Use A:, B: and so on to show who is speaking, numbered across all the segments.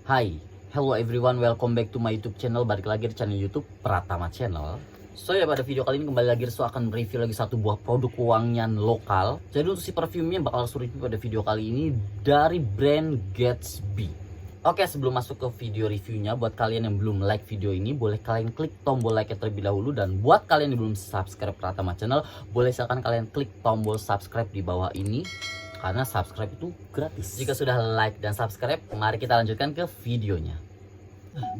A: Hai, hello everyone, welcome back to my YouTube channel. Balik lagi di channel YouTube Pratama Channel. So ya, pada video kali ini kembali lagi Restu akan review lagi satu buah produk wangian lokal. Jadi untuk si perfumenya bakal Restu review pada video kali ini dari brand Gatsby. Oke, sebelum masuk ke video reviewnya, buat kalian yang belum like video ini, boleh kalian klik tombol like terlebih dahulu. Dan buat kalian yang belum subscribe Pratama Channel, boleh silakan kalian klik tombol subscribe di bawah ini, karena subscribe itu gratis. Jika sudah like dan subscribe, mari kita lanjutkan ke videonya.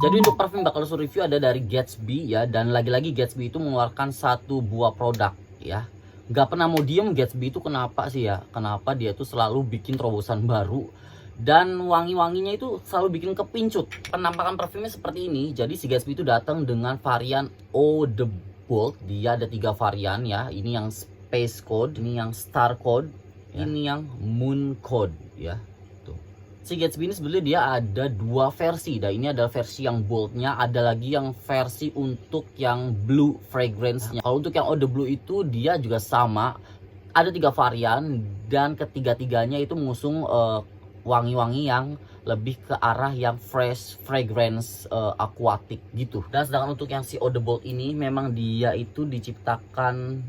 A: Jadi untuk parfum bakal Restu review ada dari Gatsby ya. Dan lagi-lagi Gatsby itu mengeluarkan satu buah produk ya. Gak pernah mau diem Gatsby itu, kenapa sih ya? Kenapa dia tuh selalu bikin terobosan baru. Dan wangi-wanginya itu selalu bikin kepincut. Penampakan parfumnya seperti ini. Jadi si Gatsby itu datang dengan varian Eau de Bold. Dia ada 3 varian ya. Ini yang Space Code, ini yang Star Code, ini yang Moon Code ya. Tuh. Si Gatsby ini sebenarnya dia ada 2 versi. Dan ini adalah versi yang boldnya, ada lagi yang versi untuk yang blue fragrance-nya. Kalau untuk yang Eau de Blue itu dia juga sama, ada 3 varian dan ketiga-tiganya itu mengusung wangi-wangi yang lebih ke arah yang fresh fragrance aquatic gitu. Dan sedangkan untuk yang si Eau de Bold ini memang dia itu diciptakan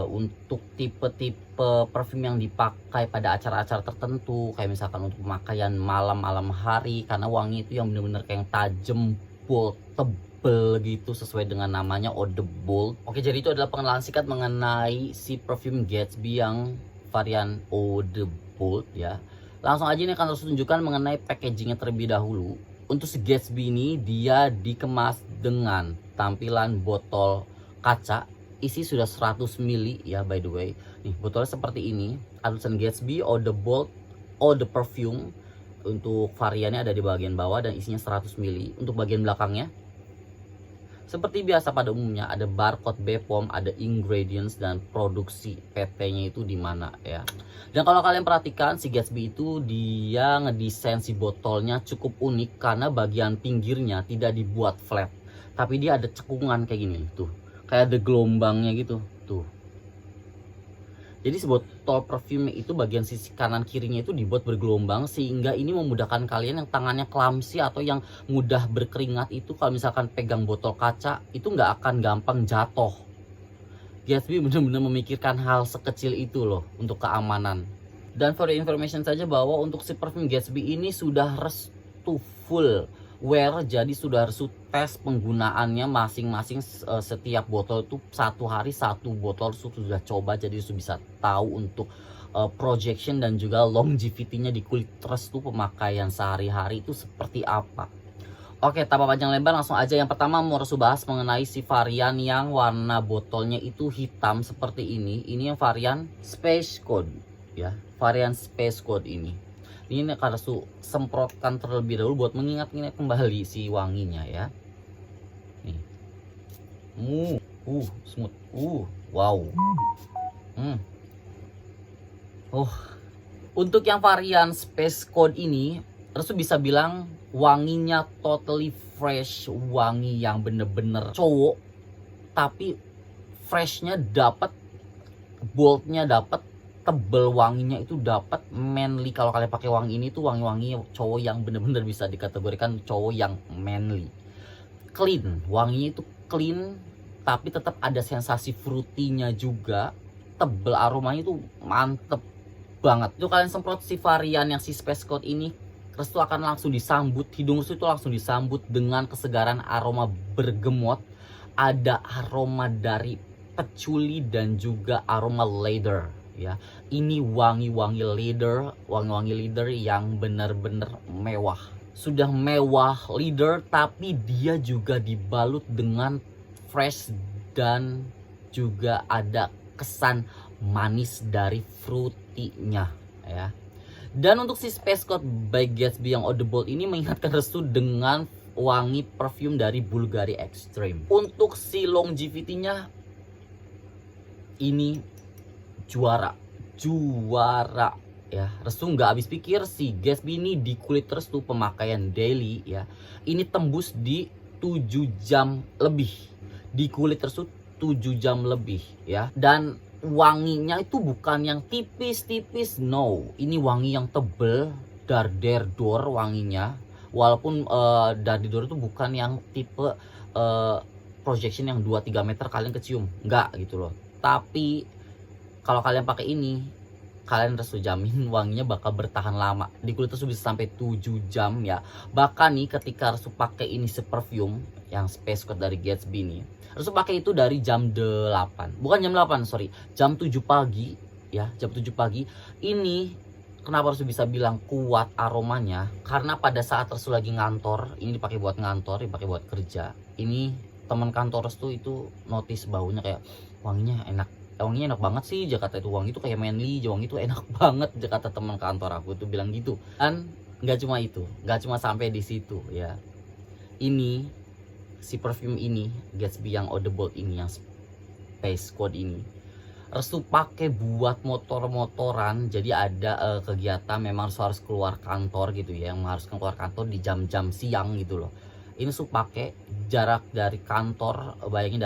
A: untuk tipe-tipe parfum yang dipakai pada acara-acara tertentu, kayak misalkan untuk pemakaian malam-malam hari, karena wangi itu yang bener-bener kayak tajam, bold, tebel gitu, sesuai dengan namanya Eau de Bold. Oke, jadi itu adalah pengenalan singkat mengenai si parfum Gatsby yang varian Eau de Bold ya. Langsung aja ini akan terus tunjukkan mengenai packagingnya terlebih dahulu. Untuk si Gatsby ini dia dikemas dengan tampilan botol kaca, isi sudah 100 ml ya, by the way. Nih botolnya seperti ini, ada tulisan Gatsby Eau de Bold Eau de Perfume. Untuk variannya ada di bagian bawah dan isinya 100 ml. Untuk bagian belakangnya seperti biasa pada umumnya ada barcode BPOM, ada ingredients dan produksi PT-nya itu di mana ya. Dan kalau kalian perhatikan si Gatsby itu dia ngedesain si botolnya cukup unik, karena bagian pinggirnya tidak dibuat flat, tapi dia ada cekungan kayak gini tuh. Kayak ada gelombangnya gitu tuh. Jadi si botol parfum itu bagian sisi kanan kirinya itu dibuat bergelombang, sehingga ini memudahkan kalian yang tangannya clumsy atau yang mudah berkeringat itu, kalau misalkan pegang botol kaca itu nggak akan gampang jatuh. Gatsby benar-benar memikirkan hal sekecil itu loh untuk keamanan. Dan for the information saja bahwa untuk si parfum Gatsby ini sudah restu full wear, jadi sudah harus tes penggunaannya masing-masing. Setiap botol itu 1 hari 1 botol sudah coba, jadi bisa tahu untuk projection dan juga longevity-nya di kulit Restu pemakaian sehari-hari itu seperti apa. Oke, tanpa panjang lebar langsung aja. Yang pertama mau Restu bahas mengenai si varian yang warna botolnya itu hitam seperti ini. Ini yang varian Space Code ya, varian Space Code ini. Ini akan Restu semprotkan terlebih dahulu buat mengingat-ingat kembali si wanginya ya. Nih. Smooth. Wow. Untuk yang varian Space Code ini, Restu bisa bilang wanginya totally fresh, wangi yang bener-bener cowok, tapi freshnya dapat, boldnya dapat, tebel wanginya itu dapat, manly. Kalau kalian pakai wangi ini tuh wangi-wangi cowok yang bener-bener bisa dikategorikan cowok yang manly. Clean, wanginya itu clean, tapi tetap ada sensasi fruity-nya juga. Tebel, aromanya itu mantep banget. Itu kalian semprot si varian yang si Space Code ini, Restu akan langsung disambut, hidung Restu itu langsung disambut dengan kesegaran aroma bergemot. Ada aroma dari patchouli dan juga aroma leather ya. Ini wangi-wangi leather, yang benar-benar mewah. Sudah mewah leather, tapi dia juga dibalut dengan fresh dan juga ada kesan manis dari fruity-nya ya. Dan untuk si Space Code by Gatsby yang Eau de Bold ini mengingatkan Restu dengan wangi parfum dari Bulgari Extreme. Untuk si longevity-nya ini juara ya. Restu nggak habis pikir si Gatsby ini di kulit Restu pemakaian daily ya, ini tembus di 7 jam lebih di kulit Restu, 7 jam lebih ya. Dan wanginya itu bukan yang tipis-tipis, no, ini wangi yang tebel, dar der dor wanginya. Walaupun dari Dior itu bukan yang tipe projection yang 2-3 meter kalian kecium, enggak gitu loh. Tapi kalau kalian pakai ini, kalian harus jamin wanginya bakal bertahan lama di kulit itu, bisa sampai 7 jam ya. Bahkan nih ketika harus pakai ini perfume yang Space Coat dari Gatsby nih, harus pakai itu dari jam 8, bukan jam 8 sorry, jam 7 pagi ya, jam 7 pagi. Ini kenapa harus bisa bilang kuat aromanya, karena pada saat Restu lagi ngantor, ini dipakai buat ngantor, dipakai buat kerja, ini teman kantor Restu itu notice baunya kayak wanginya enak. Wanginya enak banget sih, Jakarta itu wangi itu kayak manly, wangi itu enak banget, Jakarta teman kantor aku itu bilang gitu. Dan nggak cuma itu, nggak cuma sampai di situ ya. Ini si perfume ini Gatsby yang Eau de Bold ini, yang Space Coat ini, Restu pakai buat motor-motoran. Jadi ada kegiatan memang harus keluar kantor gitu ya, yang harus keluar kantor di jam-jam siang gitu loh. Ini Restu pakai jarak dari kantor, bayangin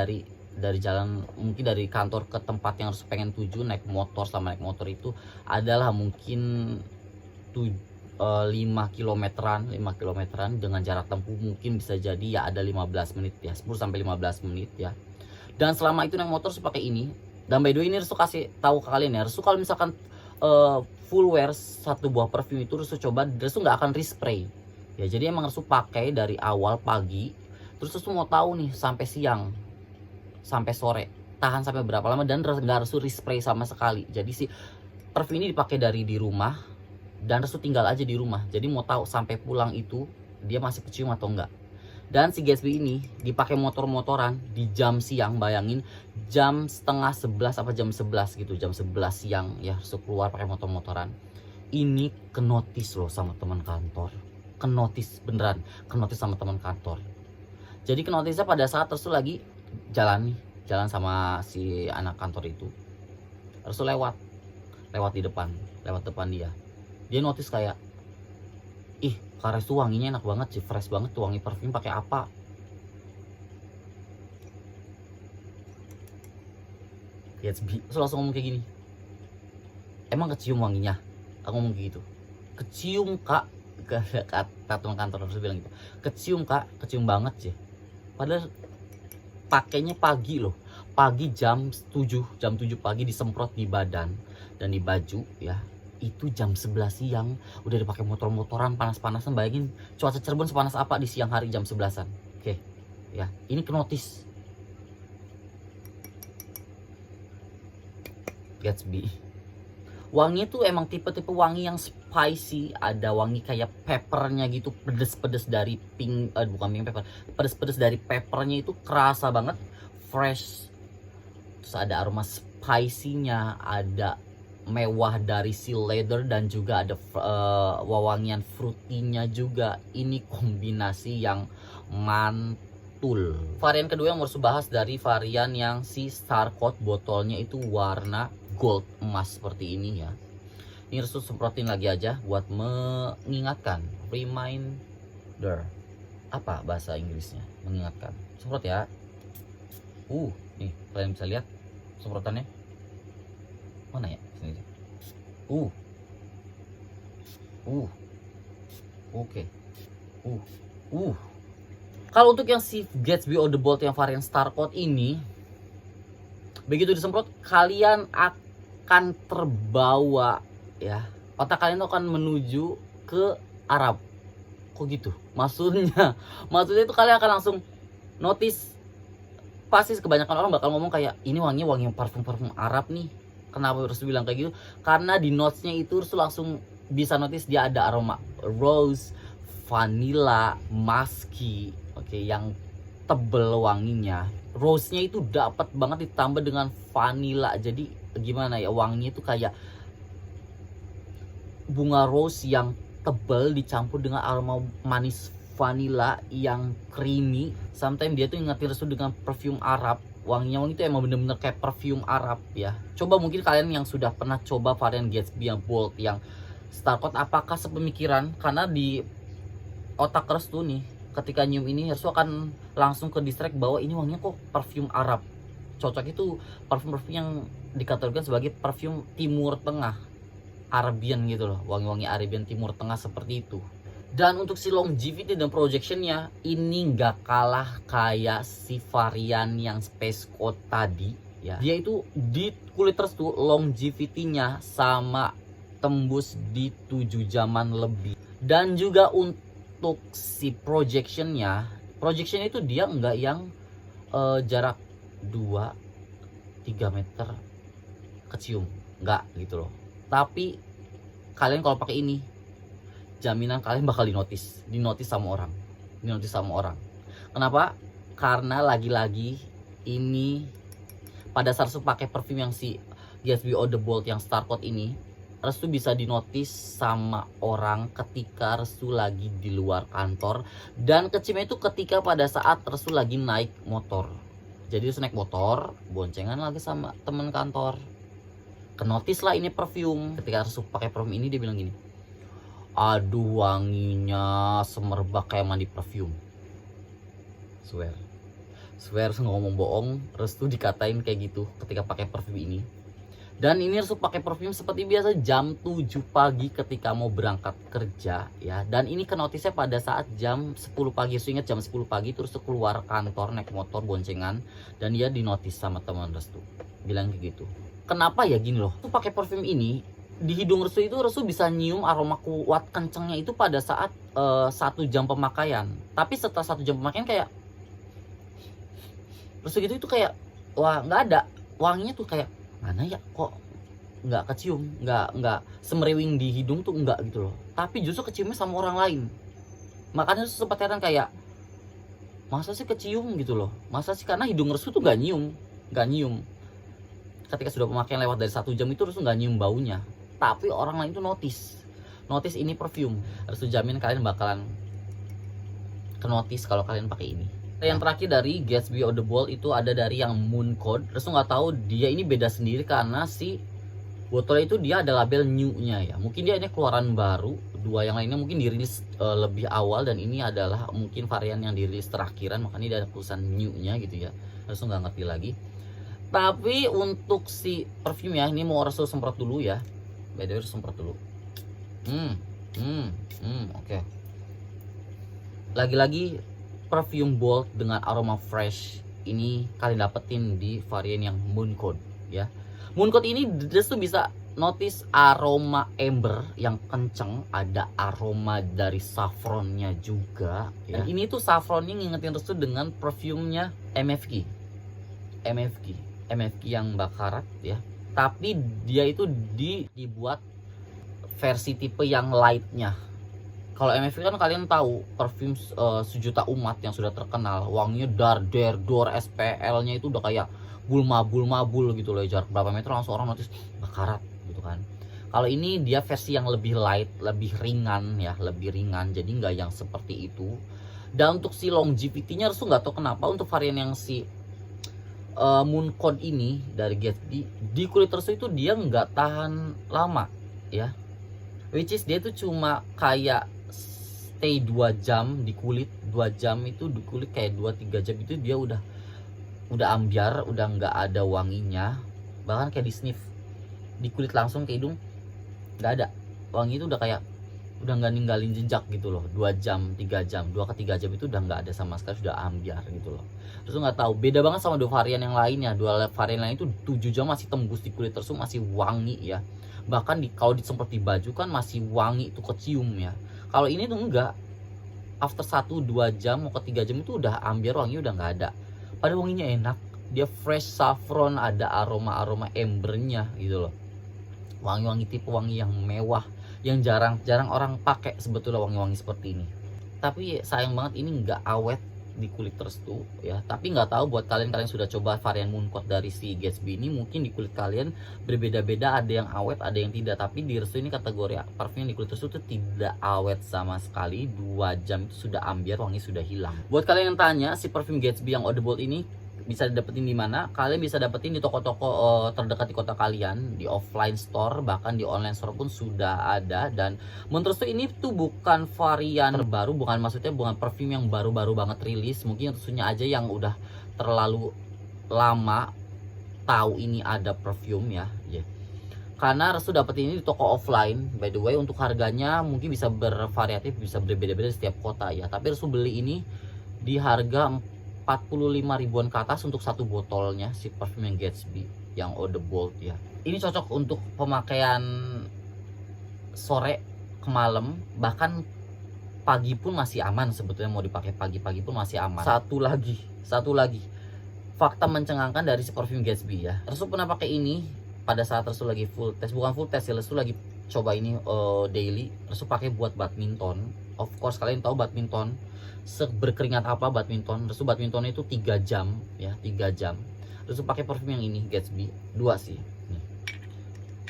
A: dari jalan, mungkin dari kantor ke tempat yang harus pengen tuju naik motor, sama naik motor itu adalah mungkin 5 kilometeran dengan jarak tempuh mungkin bisa jadi ya ada 15 menit ya, 10 sampai 15 menit ya. Dan selama itu naik motor Restu pakai ini. Dan by the way ini Restu kasih tahu ke kalian ya, Restu kalau misalkan full wear satu buah parfum itu Restu coba, Restu nggak akan respray ya. Jadi emang Restu pakai dari awal pagi, terus Restu mau tahu nih sampai siang, sampai sore, tahan sampai berapa lama, dan nggak Restu respray sama sekali. Jadi si parfum ini dipakai dari di rumah, dan Restu tinggal aja di rumah. Jadi mau tahu sampai pulang itu dia masih kecium atau enggak. Dan si Gatsby ini dipakai motor-motoran di jam siang, bayangin jam setengah 11 apa jam 11 gitu, jam 11 siang ya Restu keluar pakai motor-motoran. Ini kenotis loh sama teman kantor, kenotis beneran, kenotis sama teman kantor. Jadi kenotisnya pada saat Restu lagi jalan sama si anak kantor itu, Restu lewat di depan dia notice kayak, ih Kak Restu wanginya enak banget sih, fresh banget tuh, wangi parfum pakai apa. Gatsby langsung ngomong kayak gini, emang kecium wanginya? Aku ngomong kayak gitu, kecium Kak, kata teman kantor Restu bilang gitu, kecium Kak, kecium banget sih. Padahal pakainya pagi loh, pagi jam 7 pagi disemprot di badan dan di baju ya. Itu jam 11 siang udah dipakai motor-motoran, panas-panasan. Bayangin cuaca Cirebon sepanas apa di siang hari jam 11-an. Oke ya, ini kenotis Gatsby. Wangi itu emang tipe-tipe wangi yang spicy, ada wangi kayak peppernya gitu, pedes-pedes dari bukan pink pepper, pedes-pedes dari peppernya itu kerasa banget, fresh. Terus ada aroma spicy-nya, ada mewah dari seal leather, dan juga ada wewangian fruity-nya juga. Ini kombinasi yang mantul. Varian kedua yang harus bahas dari varian yang si Star Coat, botolnya itu warna gold emas seperti ini ya. Ini Restu semprotin lagi aja buat mengingatkan, reminder, apa bahasa Inggrisnya, mengingatkan. Semprot ya. Nih kalian bisa lihat semprotannya. Mana ya? Sini. Oke. Kalau untuk yang si Gatsby Eau de Bold yang varian Star Coat ini, begitu disemprot kalian akan terbawa ya. Otak kalian tuh akan menuju ke Arab. Kok gitu? Maksudnya itu kalian akan langsung notice. Pasti kebanyakan orang bakal ngomong kayak, ini wangi parfum Arab nih. Kenapa Restu bilang kayak gitu? Karena di notesnya itu Restu langsung bisa notice dia ada aroma rose, vanilla, musky, oke, yang tebel wanginya. Rose-nya itu dapat banget ditambah dengan vanilla. Jadi gimana ya, wanginya itu kayak bunga rose yang tebal dicampur dengan aroma manis vanilla yang creamy. Sometimes dia tuh ingetin Restu dengan parfum Arab. Wanginya itu emang bener-bener kayak parfum Arab ya. Coba mungkin kalian yang sudah pernah coba varian Gatsby yang bold, yang Star Coat, apakah sepemikiran? Karena di otak Restu nih, ketika nyium ini Restu akan langsung ke distract bahwa ini wanginya kok parfum Arab. Cocok itu parfum-parfum yang dikategorikan sebagai parfum Timur Tengah, Arabian gitu loh, wangi-wangi Arabian Timur Tengah seperti itu. Dan untuk si longevity dan projectionnya ini nggak kalah kayak si varian yang Space Coat tadi ya. Dia itu di kulit restu longevity-nya sama tembus di 7 jaman lebih. Dan juga untuk si projectionnya itu dia nggak yang jarak 2-3 meter kecium, nggak gitu loh. Tapi kalian kalau pakai ini, jaminan kalian bakal dinotis sama orang. Kenapa? Karena lagi-lagi ini pada saat Restu pakai parfum yang si Gatsby Eau de Bold yang Star Coat ini, Restu bisa dinotis sama orang ketika Restu lagi di luar kantor, dan keciumnya itu ketika pada saat Restu lagi naik motor. Jadi Restu naik motor, boncengan lagi sama temen kantor, kenotis lah ini parfum. Ketika Restu pakai parfum ini, dia bilang gini, aduh wanginya semerbak kayak mandi parfum. Swear ngomong bohong, Restu dikatain kayak gitu ketika pakai parfum ini. Dan ini Restu pakai parfum seperti biasa jam 7 pagi ketika mau berangkat kerja ya. Dan ini kenotisnya pada saat jam 10 pagi. Restu ingat jam 10 pagi terus Restu keluar kantor naik motor boncengan, dan dia dinotis sama teman Restu. Bilang kayak gitu. Kenapa ya gini loh. Restu pakai parfum ini di hidung Restu itu Restu bisa nyium aroma kuat kencangnya itu pada saat 1 jam pemakaian. Tapi setelah 1 jam pemakaian kayak Restu gitu itu kayak wah nggak ada wanginya tuh, kayak mana ya kok nggak kecium, nggak semeriwing di hidung tuh nggak gitu loh. Tapi justru keciumnya sama orang lain. Makanya Restu sempat heran kayak masa sih kecium gitu loh, masa sih, karena hidung Restu tuh nggak nyium. Ketika sudah pemakaian lewat dari 1 jam itu Restu nggak nyium baunya. Tapi orang lain tuh notice ini parfum. Restu jamin kalian bakalan kenotis kalau kalian pakai ini. Yang terakhir dari Gatsby Eau de Bold itu ada dari yang Moon Code. Restu nggak tahu dia ini beda sendiri karena si botolnya itu dia ada label new-nya ya. Mungkin dia ini keluaran baru. 2 yang lainnya mungkin dirilis lebih awal, dan ini adalah mungkin varian yang dirilis terakhiran, makanya dia ada tulisan new-nya gitu ya. Restu nggak ngerti lagi. Tapi untuk si parfum ya, ini mau Restu semprot dulu ya. By the way, semprot dulu. Oke. Lagi-lagi perfume bold dengan aroma fresh ini kalian dapetin di varian yang Moon Code ya. Moon Code ini Restu bisa notice aroma amber yang kenceng, ada aroma dari saffronnya juga ya. Dan ini tuh saffronnya ngingetin Restu dengan perfumenya MFG yang bakarat ya. Tapi dia itu dibuat versi tipe yang lightnya. Kalau MFG kan kalian tahu parfum sejuta umat yang sudah terkenal, wanginya dor SPL-nya itu udah kayak bulma-bulma-bul gitu loh, jarak berapa meter langsung orang notice bakarat gitu kan. Kalau ini dia versi yang lebih light, lebih ringan ya, jadi nggak yang seperti itu. Dan untuk si longevity-nya Restu nggak tahu kenapa untuk varian yang si Moon Code ini dari Gatsby, di kulit Restu itu dia nggak tahan lama ya, which is dia tuh cuma kayak stay 2 jam di kulit. 2 jam itu di kulit kayak 2-3 jam itu dia udah ambiar, udah nggak ada wanginya, bahkan kayak di sniff di kulit langsung ke hidung nggak ada wangi, itu udah kayak udah nggak ninggalin jejak gitu loh. 2 jam 3 jam 2 ke 3 jam itu udah nggak ada sama sekali, sudah ambiar gitu loh. Terus nggak tahu, beda banget sama 2 varian yang lainnya. 2 varian lain itu 7 jam masih tembus di kulit Restu, masih wangi ya. Bahkan kalau disemprot di baju kan masih wangi, itu kecium ya. Kalau ini tuh enggak, after 1-2 jam mau ke 3 jam itu udah ambiar, wangi udah nggak ada. Padahal wanginya enak, dia fresh saffron, ada aroma embernya gitu loh. Wangi-wangi tipe wangi yang mewah, yang jarang orang pakai sebetulnya, wangi-wangi seperti ini. Tapi sayang banget ini nggak awet di kulit Restu ya. Tapi nggak tahu buat kalian sudah coba varian Moon Code dari si Gatsby ini, mungkin di kulit kalian berbeda-beda, ada yang awet ada yang tidak. Tapi di Restu ini kategori parfum yang di kulit Restu itu tidak awet sama sekali. 2 jam itu sudah ambiar, wangi sudah hilang. Buat kalian yang tanya si parfum Gatsby yang Eau de Bold ini bisa didapetin di mana? Kalian bisa dapetin di toko-toko terdekat di kota kalian, di offline store, bahkan di online store pun sudah ada. Dan menurut Restu ini tuh bukan varian terbaru, maksudnya bukan parfum yang baru-baru banget rilis. Mungkin Restunya aja yang udah terlalu lama tahu ini ada parfum ya. karena Restu dapat ini di toko offline. By the way, untuk harganya mungkin bisa bervariatif, bisa berbeda-beda setiap kota ya. Tapi Restu beli ini di harga 45 ribuan ke atas untuk satu botolnya si parfum yang Gatsby yang Eau de Bold ya. Ini cocok untuk pemakaian sore ke malam, bahkan pagi pun masih aman sebetulnya. Mau dipakai pagi-pagi pun masih aman. Satu lagi fakta mencengangkan dari si parfum Gatsby ya. Restu pernah pakai ini pada saat Restu lagi full test, bukan full test ya, Restu lagi coba ini daily. Restu pakai buat badminton. Of course kalian tahu badminton berkeringat apa badminton. Restu badminton itu 3 jam ya, 3 jam. Restu pakai parfum yang ini Gatsby, 2 sih. Nih.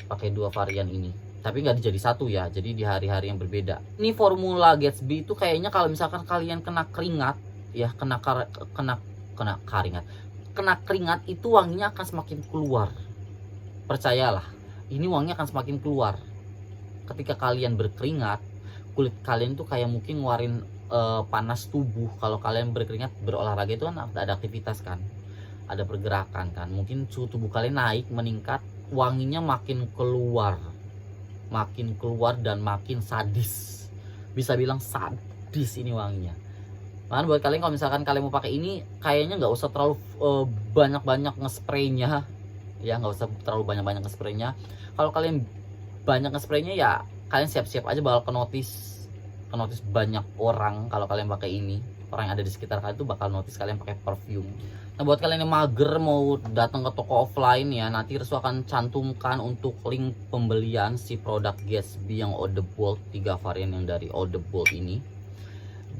A: Pakai 2 varian ini. Tapi nggak jadi satu ya, jadi di hari-hari yang berbeda. Ini formula Gatsby itu kayaknya kalau misalkan kalian kena keringat ya, kena keringat itu wanginya akan semakin keluar. Percayalah, ini wanginya akan semakin keluar. Ketika kalian berkeringat, kulit kalian tuh kayak mungkin ngeluarin panas tubuh. Kalau kalian berkeringat, berolahraga itu kan ada aktivitas kan, ada pergerakan kan, mungkin suhu tubuh kalian naik, meningkat, wanginya makin keluar dan makin sadis. Bisa bilang sadis ini wanginya. Nah, buat kalian kalau misalkan kalian mau pakai ini, kayaknya nggak usah terlalu banyak-banyak nge-spraynya ya, nggak usah terlalu banyak-banyak nge-spraynya. Kalau kalian banyak nge-spraynya ya, kalian siap-siap aja bakal kenotis banyak orang. Kalau kalian pakai ini, orang yang ada di sekitar kalian tuh bakal notice kalian pakai parfum. Nah, buat kalian yang mager mau datang ke toko offline ya, nanti Restu akan cantumkan untuk link pembelian si produk Gatsby yang Eau de Bold, 3 varian yang dari Eau de Bold ini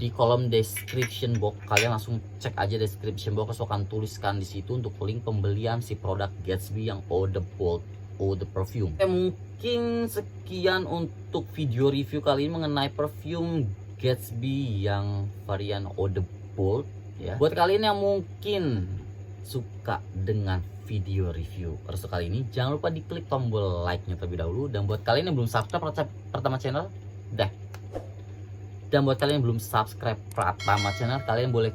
A: di kolom description box. Kalian langsung cek aja description box, Restu akan tuliskan di situ untuk link pembelian si produk Gatsby yang Eau de Bold, Eau de Perfume. Mungkin sekian untuk video review kali ini mengenai perfume Gatsby yang varian Eau de Bold ya. Buat kalian yang mungkin suka dengan video review Restu kali ini, jangan lupa diklik tombol like-nya terlebih dahulu. Dan buat kalian yang belum subscribe Pratama Channel, dan buat kalian yang belum subscribe Pratama Channel, kalian boleh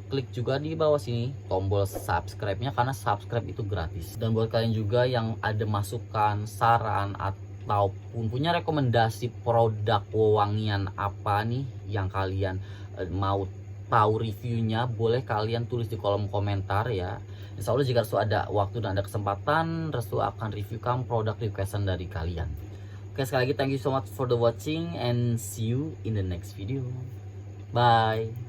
A: klik juga di bawah sini tombol subscribe-nya, karena subscribe itu gratis. Dan buat kalian juga yang ada masukan, saran, ataupun punya rekomendasi produk wewangian apa nih yang kalian mau tahu reviewnya, boleh kalian tulis di kolom komentar ya. Insya Allah jika Restu ada waktu dan ada kesempatan, Restu akan reviewkan produk requestan dari kalian. Oke, sekali lagi thank you so much for the watching and see you in the next video. Bye.